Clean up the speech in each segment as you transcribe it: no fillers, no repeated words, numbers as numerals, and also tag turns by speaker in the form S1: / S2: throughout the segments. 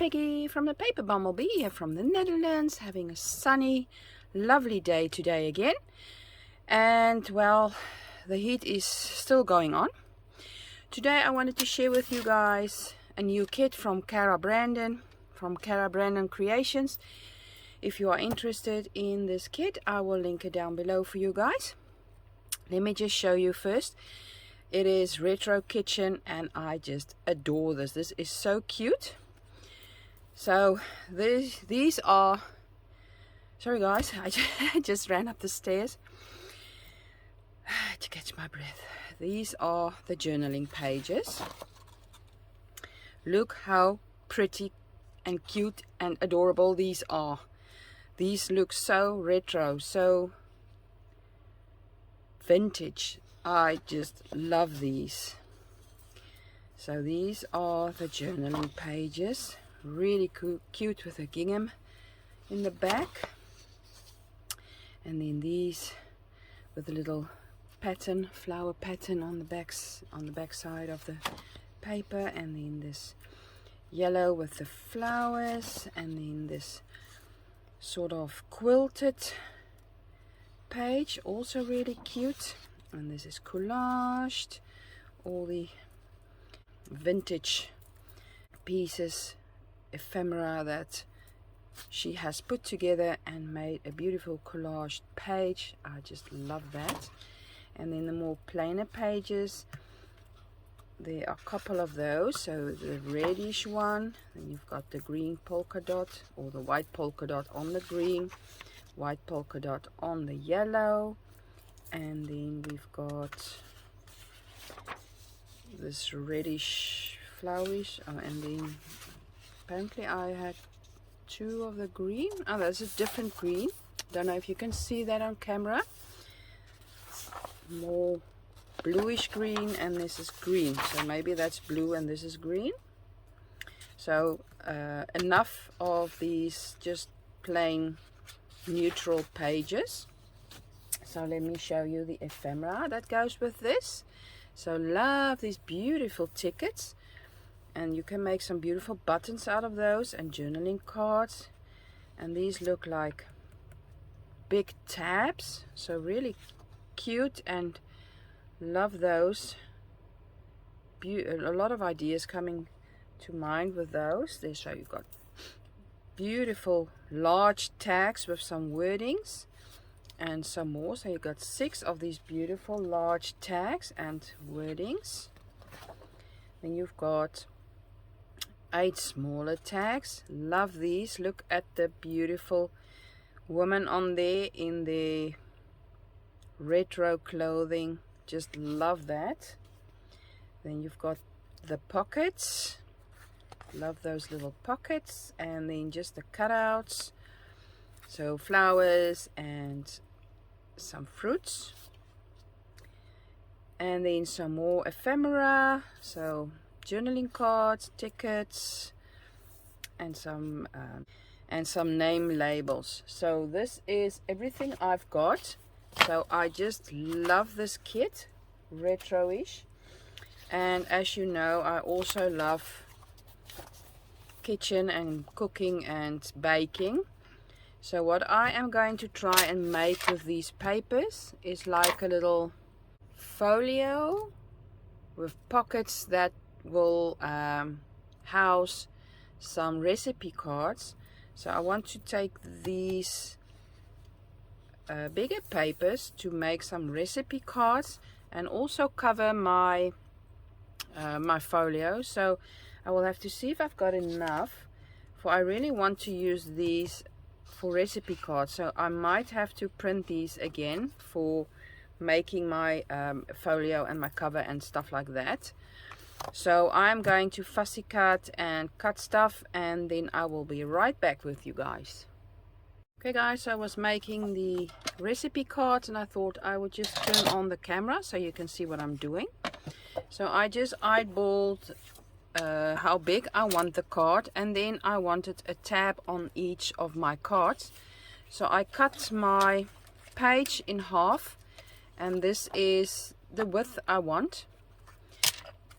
S1: Peggy from the Paper Bumblebee here from the Netherlands, having a sunny, lovely day today again. And well, the heat is still going on. Today I wanted to share with you guys a new kit from Cara Brandon, from Cara Brandon Creations. If you are interested in this kit, I will link it down below for you guys. Let me just show you first. It is retro kitchen and I just adore this. This is so cute. So these are, sorry guys, I just ran up the stairs to catch my breath. These are the journaling pages. Look how pretty and cute and adorable these are. These look so retro, so vintage. I just love these. So these are the journaling pages. Really cute with a gingham in the back. And then these with a little pattern, flower pattern on the back side of the paper. And then this yellow with the flowers. And then this sort of quilted page, also really cute. And this is collaged, all the vintage pieces, ephemera that she has put together and made a beautiful collaged page. I just love that. And then the more plainer pages, there are a couple of those. So the reddish one, then you've got the green polka dot, or the white polka dot on the green, white polka dot on the yellow. And then we've got this reddish flourish, and then apparently I had two of the green. Oh, that's a different green. Don't know if you can see that on camera. More bluish green, and this is green, so maybe that's blue and this is green. So enough of these just plain neutral pages. So let me show you the ephemera that goes with this. So love these beautiful tickets, and you can make some beautiful buttons out of those, and journaling cards. And these look like big tabs, so really cute, and love those. A lot of ideas coming to mind with those. There, so you've got beautiful large tags with some wordings and some more. So you got 6 of these beautiful large tags and wordings. Then you've got 8 smaller tags. Love these. Look at the beautiful woman on there in the retro clothing. Just love that. Then you've got the pockets. Love those little pockets. And then just the cutouts. So flowers and some fruits, and then some more ephemera, so journaling cards, tickets, and some name labels. So this is everything I've got. So I just love this kit, retro-ish. And as you know, I also love kitchen and cooking and baking. So what I am going to try and make with these papers is like a little folio with pockets that will house some recipe cards. So I want to take these bigger papers to make some recipe cards and also cover my my folio. So I will have to see if I've got enough, for I really want to use these for recipe cards. So I might have to print these again for making my folio and my cover and stuff like that. So I'm going to fussy cut and cut stuff, and then I will be right back with you guys. Okay guys, so I was making the recipe cards and I thought I would just turn on the camera so you can see what I'm doing. So I just eyeballed how big I want the card, and then I wanted a tab on each of my cards. So I cut my page in half, and this is the width I want,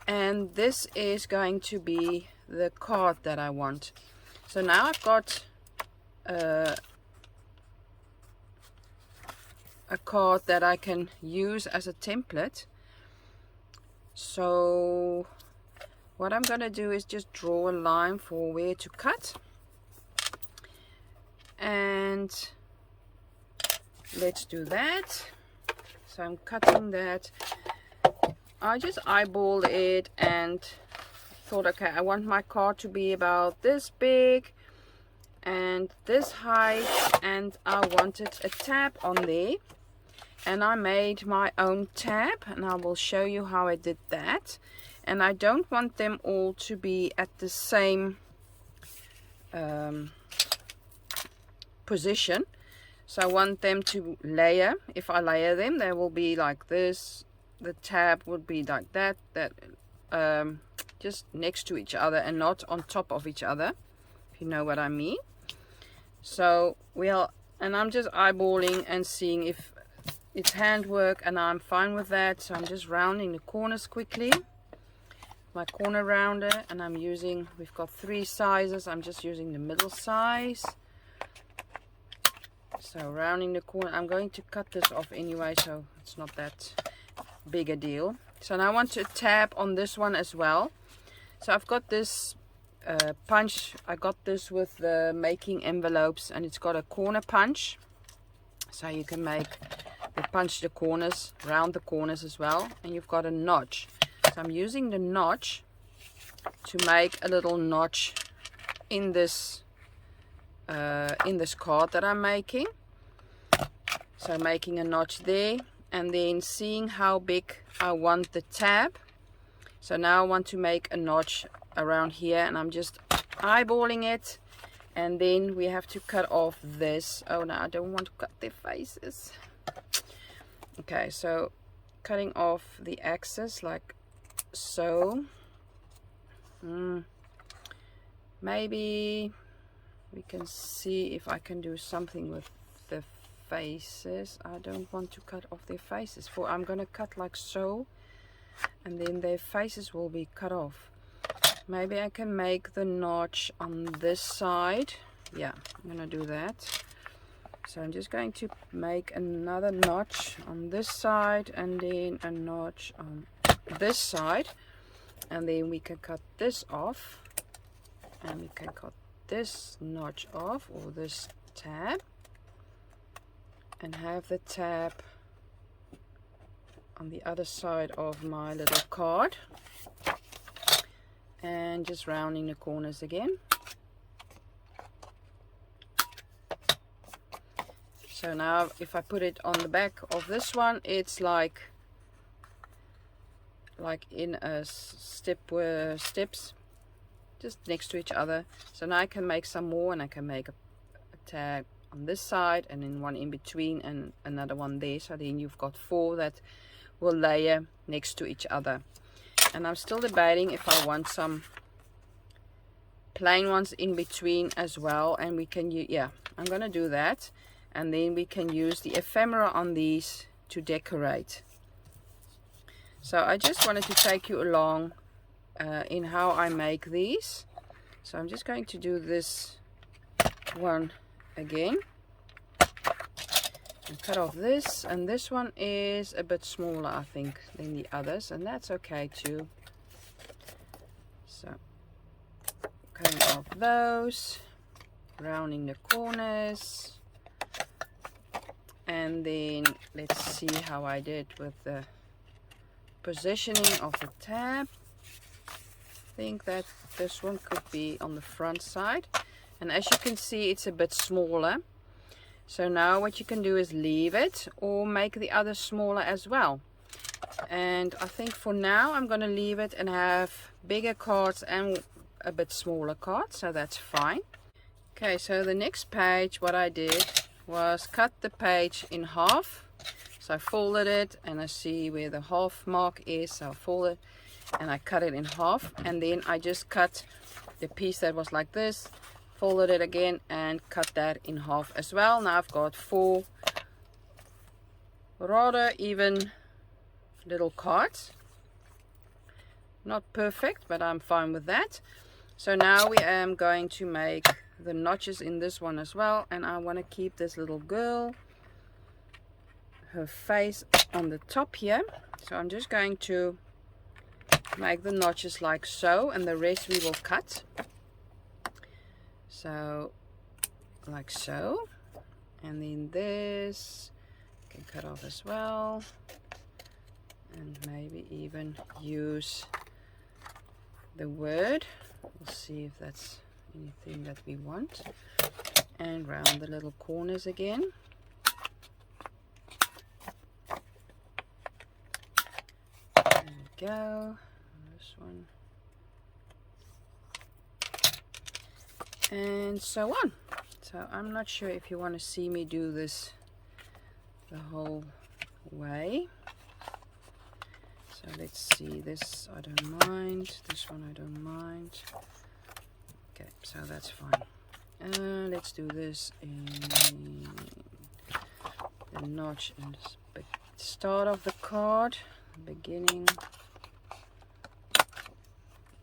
S1: and this is going to be the card that I want. So now I've got a card that I can use as a template. So what I'm going to do is just draw a line for where to cut, and let's do that. So I'm cutting that. I just eyeballed it and thought, okay, I want my card to be about this big and this height, and I wanted a tab on there, and I made my own tab, and I will show you how I did that. And I don't want them all to be at the same position, so I want them to layer. If I layer them, they will be like this. The tab would be like that, just next to each other and not on top of each other, if you know what I mean. So and I'm just eyeballing and seeing if it's handwork, and I'm fine with that. So I'm just rounding the corners quickly, my corner rounder, and we've got 3 sizes. I'm just using the middle size. So rounding the corner, I'm going to cut this off anyway, so it's not that big a deal. So now I want to tab on this one as well. So I've got this punch. I got this with the making envelopes, and it's got a corner punch, so you can punch the corners, round the corners as well. And you've got a notch, so I'm using the notch to make a little notch in this card that I'm making. So making a notch there, and then seeing how big I want the tab. So now I want to make a notch around here, and I'm just eyeballing it, and then we have to cut off this. Oh no, I don't want to cut their faces. Okay, so cutting off the axis like so. Maybe we can see if I can do something with the faces. I don't want to cut off their faces, for I'm gonna cut like so, and then their faces will be cut off. Maybe I can make the notch on this side. Yeah, I'm gonna do that. So I'm just going to make another notch on this side, and then a notch on this side, and then we can cut this off, and we can cut this notch off, or this tab, and have the tab on the other side of my little card, and just rounding the corners again. So now if I put it on the back of this one, it's like in a steps just next to each other. So now I can make some more, and I can make a tab on this side, and then one in between, and another one there. So then you've got 4 that will layer next to each other. And I'm still debating if I want some plain ones in between as well, and we can yeah, I'm gonna do that, and then we can use the ephemera on these to decorate. So I just wanted to take you along in how I make these. So I'm just going to do this one again and cut off this, and this one is a bit smaller I think than the others, and that's okay too. So cutting off those, rounding the corners, and then let's see how I did with the positioning of the tab. I think that this one could be on the front side, and as you can see it's a bit smaller. So now what you can do is leave it or make the other smaller as well. And I think for now I'm going to leave it and have bigger cards and a bit smaller cards, so that's fine. Okay, so the next page, what I did was cut the page in half. So I folded it, and I see where the half mark is, so I fold it and I cut it in half, and then I just cut the piece that was like this, folded it again and cut that in half as well. Now I've got 4 rather even little cards. Not perfect, but I'm fine with that. So now we am going to make the notches in this one as well, and I want to keep this little girl, her face on the top here. So I'm just going to make the notches like so, and the rest we will cut. So like so, and then this can cut off as well, and maybe even use the word. We'll see if that's anything that we want, and round the little corners again. There we go. This one, and so on. So I'm not sure if you want to see me do this the whole way. So let's see, this I don't mind, this one I don't mind. Okay, so that's fine. Let's do this in the notch in the start of the card, beginning,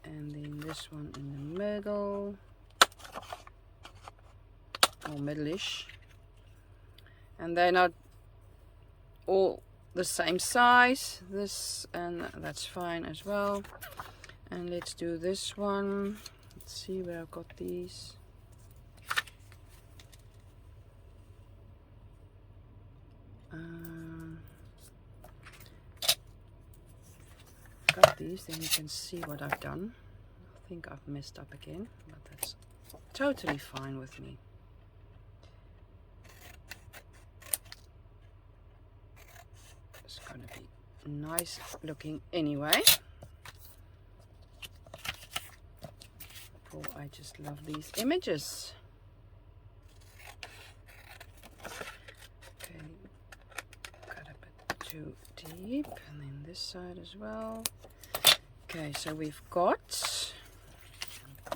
S1: and then this one in the middle, or middle-ish, and they're not all the same size, this, and that's fine as well. And let's do this one. Let's see where I've got these. Got these, then you can see what I've done. I think I've messed up again, but that's totally fine with me. It's gonna be nice looking anyway. Oh, I just love these images. Okay, cut a bit too deep, and then this side as well. Okay, so we've got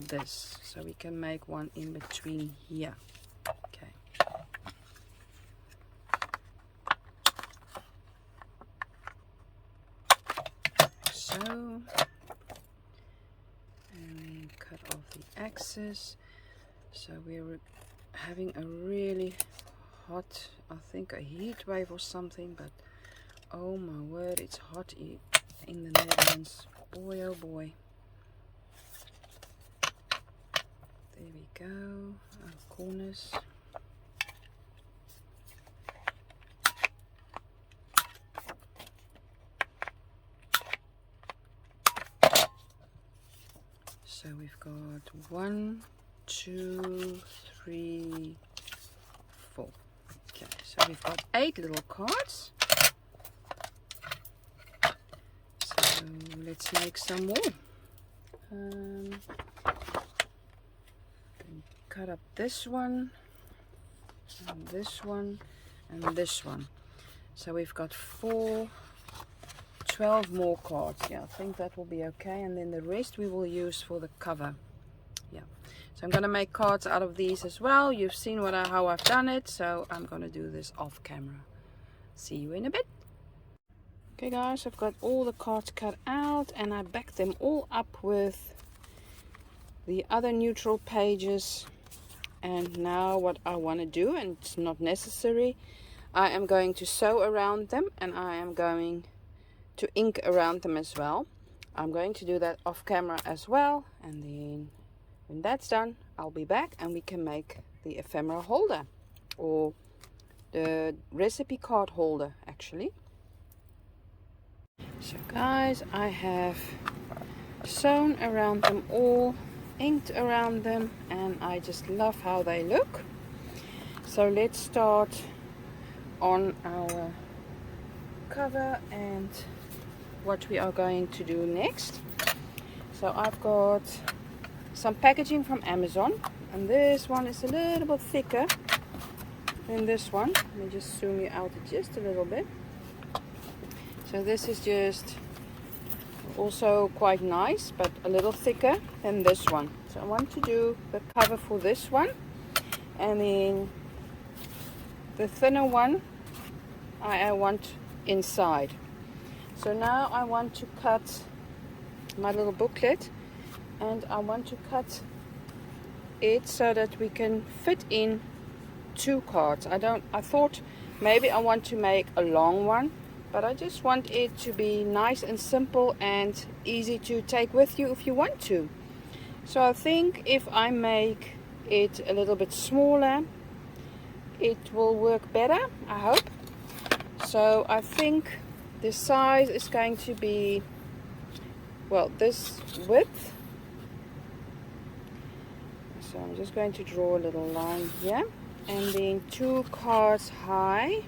S1: this, so we can make one in between here. Okay. So, and then cut off the axis. So we're having a really hot, I think a heat wave or something, but oh my word, it's hot in the Netherlands. Boy oh boy. There we go, our corners. So we've got 1, 2, 3, 4. Okay, so we've got 8 little cards. So let's make some more. Cut up this one, and this one, and this one. So we've got 12 more cards. Yeah, I think that will be okay, and then the rest we will use for the cover. Yeah, so I'm gonna make cards out of these as well. You've seen how I've done it, so I'm gonna do this off camera. See you in a bit. Okay guys, I've got all the cards cut out, and I backed them all up with the other neutral pages. And now what I want to do, and it's not necessary, I am going to sew around them, and I am going to ink around them as well. I'm going to do that off camera as well, and then when that's done I'll be back and we can make the ephemera holder, or the recipe card holder actually. So guys, I have sewn around them all, inked around them, and I just love how they look. So let's start on our cover and what we are going to do next. So I've got some packaging from Amazon, and this one is a little bit thicker than this one. Let me just zoom you out just a little bit. So this is just also quite nice, but a little thicker than this one. So I want to do the cover for this one, and then the thinner one I want inside. So now I want to cut my little booklet and I want to cut it so that we can fit in 2 cards. I thought maybe I want to make a long one, but I just want it to be nice and simple and easy to take with you if you want to. So I think if I make it a little bit smaller, it will work better, I hope. So I think the size is going to be, well, this width. So I'm just going to draw a little line here, and then 2 cards high.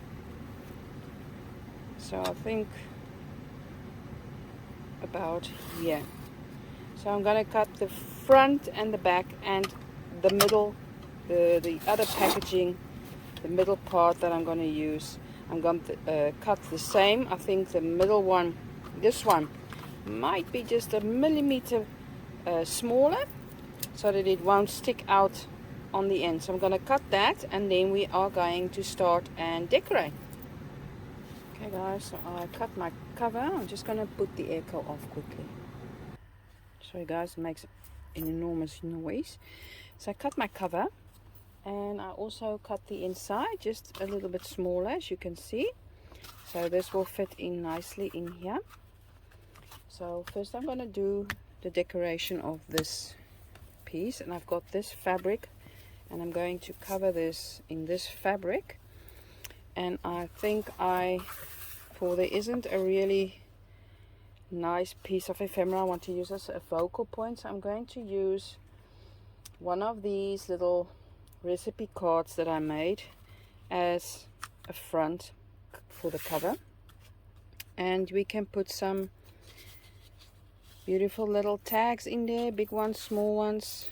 S1: So I think about here. So I'm going to cut the front and the back and the middle, the other packaging, the middle part that I'm going to use. I'm going to cut the same. I think the middle one, this one, might be just a millimeter smaller, so that it won't stick out on the end. So I'm going to cut that, and then we are going to start and decorate. Okay guys, so I cut my cover. I'm just going to put the echo off quickly. Sorry guys, it makes an enormous noise. So I cut my cover, and I also cut the inside just a little bit smaller, as you can see. So this will fit in nicely in here. So first I'm going to do the decoration of this piece, and I've got this fabric, and I'm going to cover this in this fabric. And I think for there isn't a really nice piece of ephemera I want to use as a focal point, so I'm going to use one of these little recipe cards that I made as a front for the cover. And we can put some beautiful little tags in there, big ones, small ones,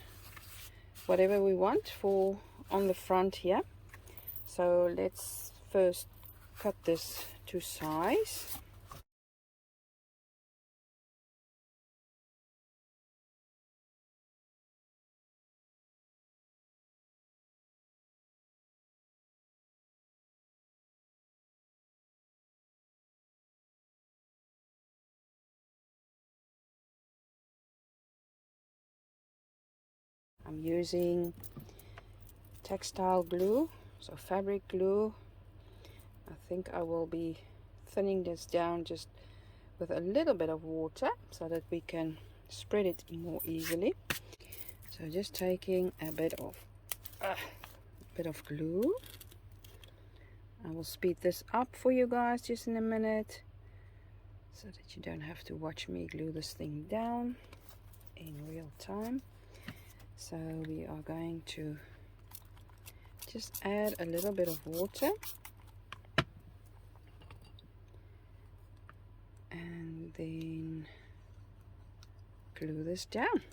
S1: whatever we want for on the front here. So let's first cut this to size. I'm using textile glue, so fabric glue. I think I will be thinning this down just with a little bit of water so that we can spread it more easily. So just taking a bit of glue. I will speed this up for you guys just in a minute, so that you don't have to watch me glue this thing down in real time. So we are going to just add a little bit of water, and then glue this down.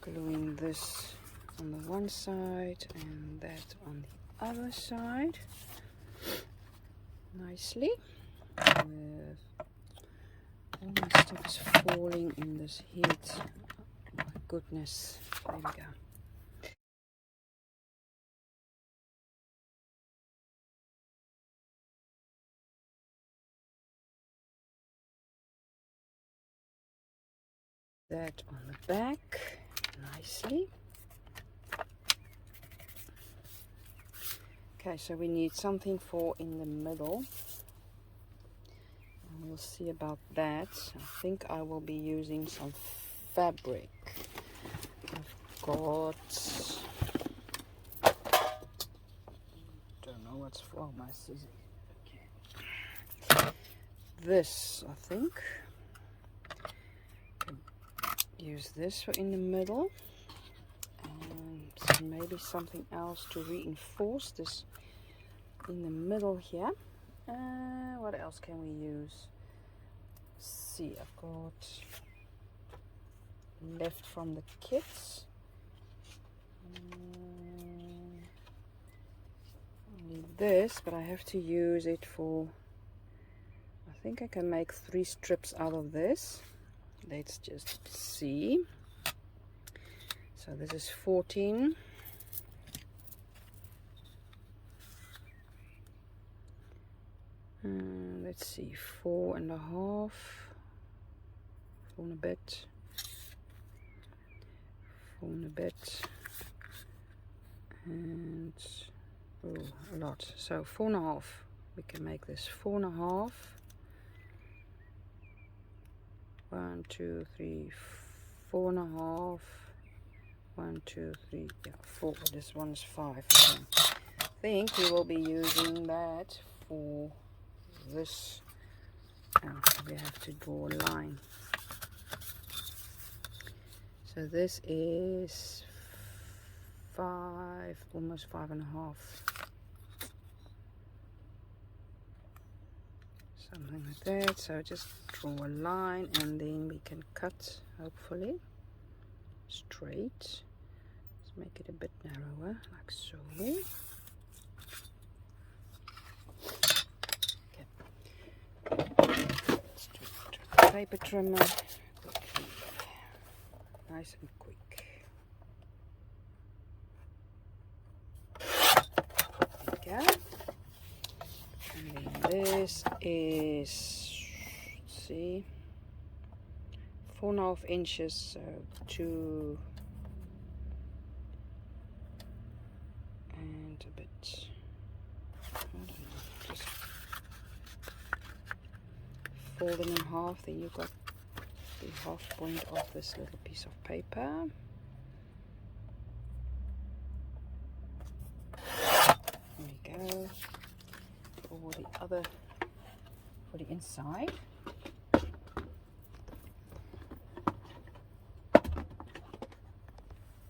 S1: Gluing this on the one side and that on the other side nicely. With all my stuff is falling in this heat. Oh my goodness. There we go. That on the back nicely. Okay, so we need something for in the middle. And we'll see about that. I think I will be using some fabric. got, don't know what's for, my scissors. Okay. This, I think. Use this for in the middle, and maybe something else to reinforce this in the middle here. What else can we use? See, I've got left from the kits. Only this, but I have to use it for, I think I can make 3 strips out of this. Let's just see. So this is 14. Let's see, 4.5, 4 and a bit, 4 and a bit, and oh, a lot. So 4.5. We can make this 4.5. 1, 2, 3, 4.5. 1, 2, 3, yeah, 4. This one's 5. Okay. I think we will be using that for this. We have to draw a line. So this is 5, almost 5.5. Something like that. So just draw a line and then we can cut, hopefully, straight. Let's make it a bit narrower, like so. Let's do a paper trimmer quickly. Nice and quick. There we go. And then this is, let's see, 4.5 inches, so 2 and a bit. I don't know, just fold them in half, then you've got the half point of this little piece of paper. There we go. For the other, for the inside.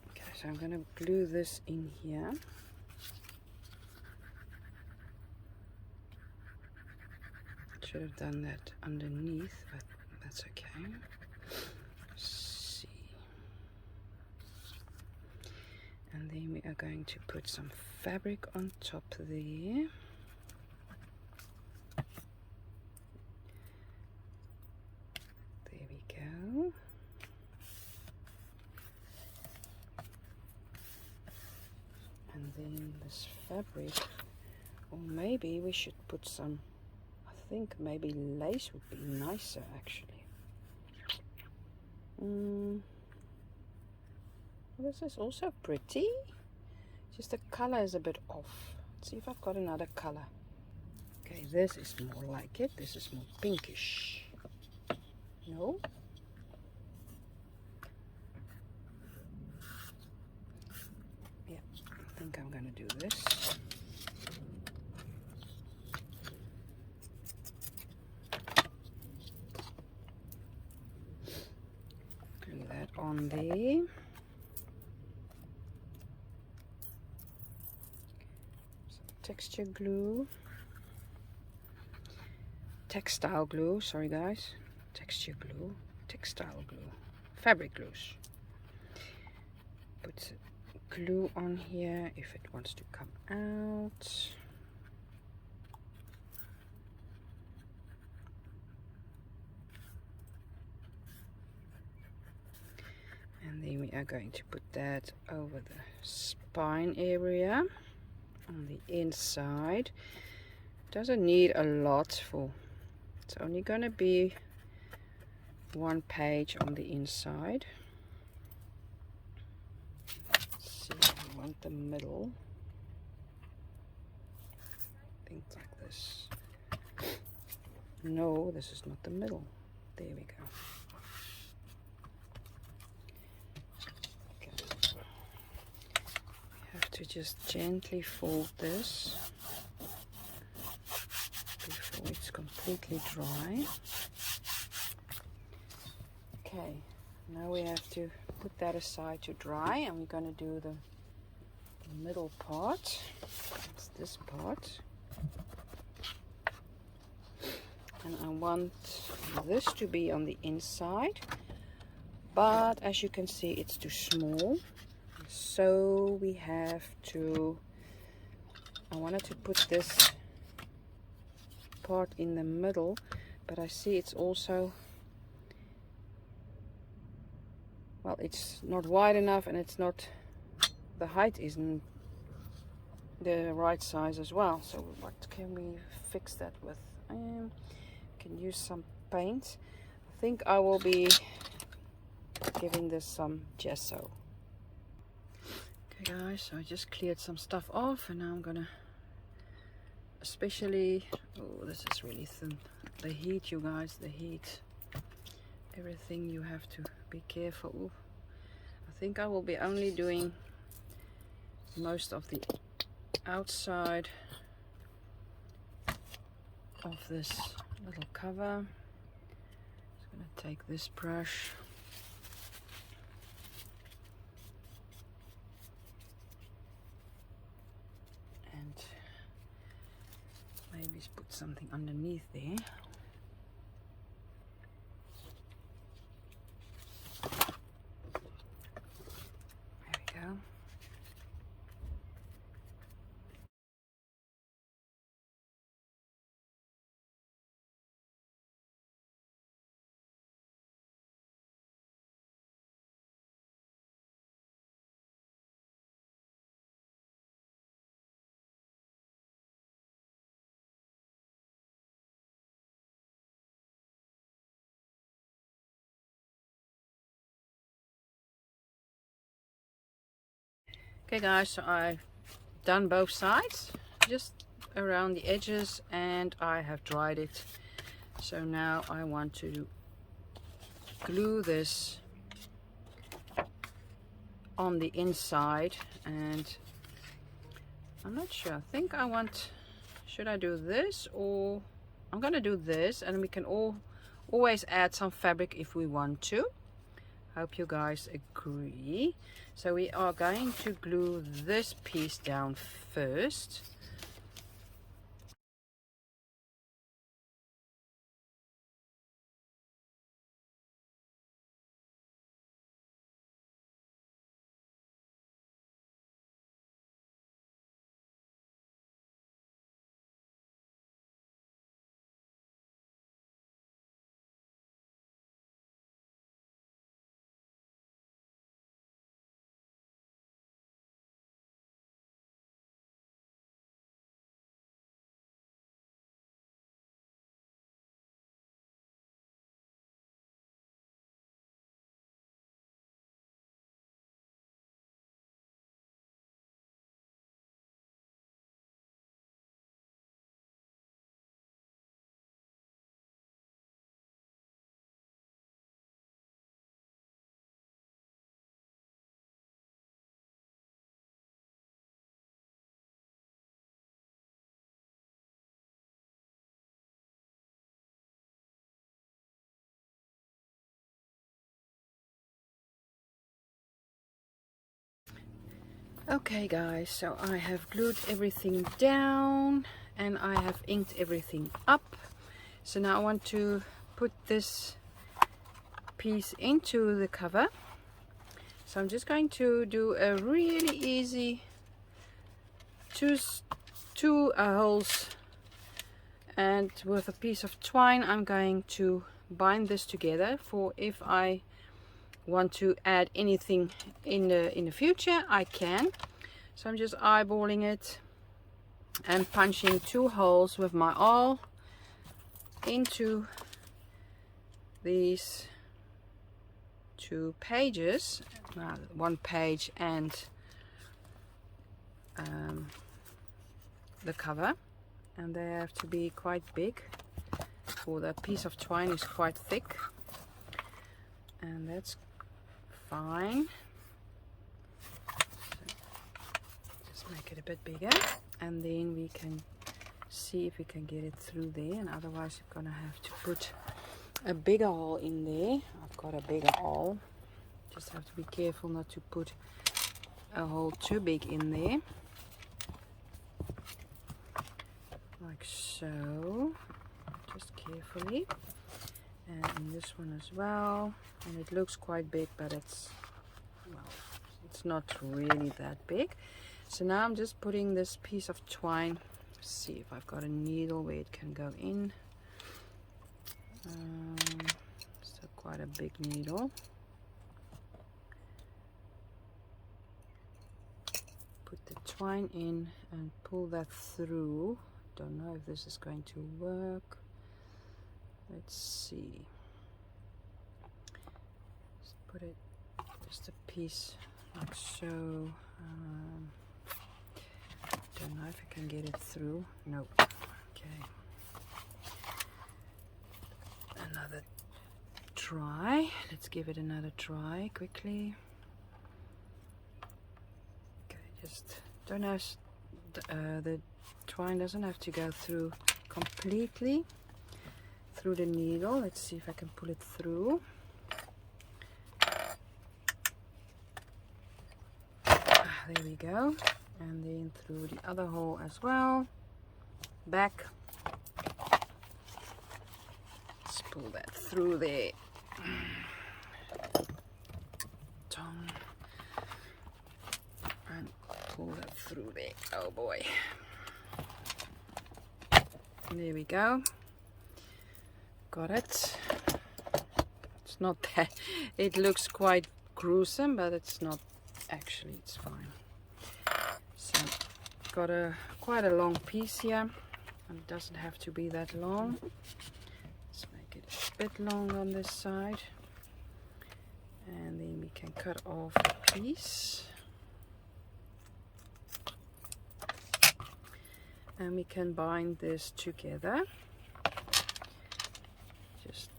S1: Okay, so I'm going to glue this in here. Should have done that underneath, but that's okay. Let's see. And then we are going to put some fabric on top there. There we go. And then this fabric, or maybe we should put some, I think maybe lace would be nicer actually. This is also pretty, just the color is a bit off. Let's see if I've got another color. Okay, this is more like it. This is more pinkish. No? Yeah, I think I'm gonna do this. Glue that on there. Texture glue, textile glue, sorry guys, texture glue, textile glue, fabric glues. Put glue on here if it wants to come out. And then we are going to put that over the spine area. On the inside. Doesn't need a lot for, it's only gonna be 1 page on the inside. Let's see, I want the middle, things like this. No, this is not the middle. There we go. Okay. to just gently fold this before it's completely dry. Okay, now we have to put that aside to dry, and we're going to do the middle part. It's this part. And I want this to be on the inside, but as you can see it's too small, so we have to, I wanted to put this part in the middle, but I see it's also, well, it's not wide enough, and it's not, the height isn't the right size as well. So what can we fix that with? Can use some paint. I think I will be giving this some gesso. Okay guys, so I just cleared some stuff off, and now I'm gonna, especially, oh, this is really thin. The heat, you guys, the heat. Everything you have to be careful. Ooh. I think I will be only doing most of the outside of this little cover. Just gonna take this brush and maybe put something underneath there. There we go. Okay guys, so I've done both sides, just around the edges, and I have dried it. So now I want to glue this on the inside, and I'm not sure. I think I want, should I do this, or I'm gonna do this, and we can always add some fabric if we want to. Hope you guys agree. So we are going to glue this piece down first. Okay guys, so I have glued everything down and I have inked everything up. So now I want to put this piece into the cover. So I'm just going to do a really easy two holes, and with a piece of twine I'm going to bind this together for if I want to add anything in the future, I can. So I'm just eyeballing it and punching 2 holes with my awl into these 2 pages, 1 page and the cover, and they have to be quite big, for the piece of twine is quite thick, and that's fine. So make it a bit bigger, and then we can see if we can get it through there, and otherwise we're gonna have to put a bigger hole in there. I've got a bigger hole, just have to be careful not to put a hole too big in there, like so, just carefully, and in this one as well. And it looks quite big, but it's, well, it's not really that big. So now I'm just putting this piece of twine, see if I've got a needle where it can go in. So quite a big needle. Put the twine in and pull that through. Don't know if this is going to work. Let's see. Just put it, just a piece like so. Don't know if I can get it through. Nope. Okay. Another try. Let's give it another try quickly. Okay, just don't have the twine doesn't have to go through completely through the needle. Let's see if I can pull it through. There we go. And then through the other hole as well. Back. Let's pull that through there. Tongue. And pull that through there. Oh boy. There we go. Got it. It's not that, it looks quite gruesome, but it's not actually, it's fine. So got quite a long piece here, and it doesn't have to be that long. Let's make it a bit long on this side, and then we can cut off a piece, and we can bind this together. Just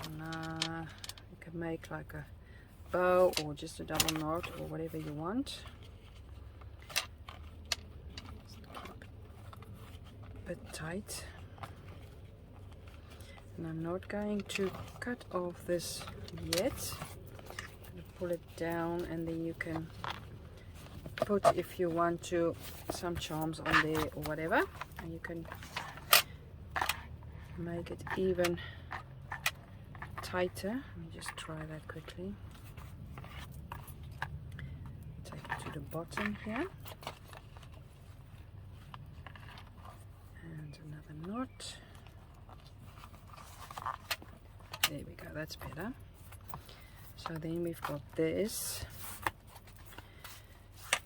S1: you can make like a bow or just a double knot or whatever you want. Bit tight, and I'm not going to cut off this yet. I'm going to pull it down, and then you can put, if you want to, some charms on there or whatever, and you can make it even tighter. Let me just try that quickly. Take it to the bottom here. Another knot. There we go, that's better. So then we've got this,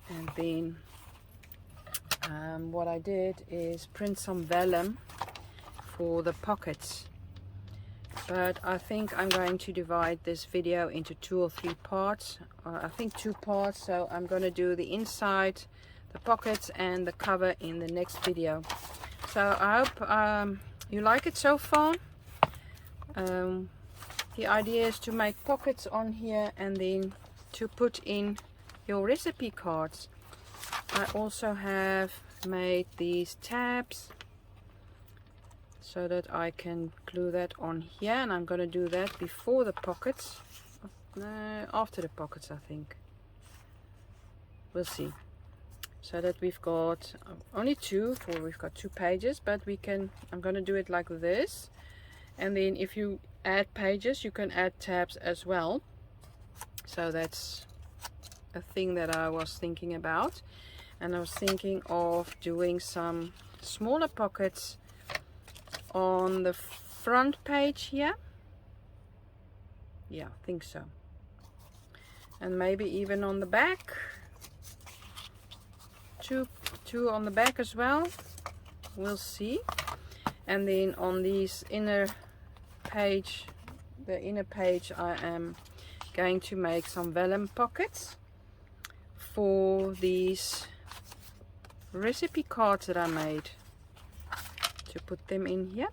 S1: and then what I did is print some vellum for the pockets, but I think I'm going to divide this video into 2 or 3 parts, I think 2 parts. So I'm going to do the inside, the pockets, and the cover in the next video. So I hope you like it so far. The idea is to make pockets on here, and then to put in your recipe cards. I also have made these tabs so that I can glue that on here, and I'm going to do that before the pockets. No, after the pockets, I think. We'll see. So that we've got only 2, for we've got 2 pages, but we can, I'm going to do it like this, and then if you add pages, you can add tabs as well. So that's a thing that I was thinking about, and I was thinking of doing some smaller pockets on the front page here. Yeah, I think so, and maybe even on the back. Two on the back as well, we'll see. And then on these inner page, the inner page, I am going to make some vellum pockets for these recipe cards that I made, to put them in here.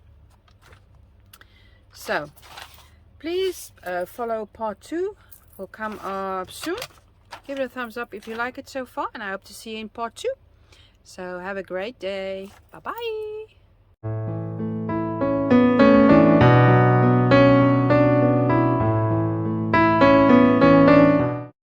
S1: So please follow part 2, will come up soon. Give it a thumbs up if you like it so far, and I hope to see you in part 2. So have a great day. Bye bye.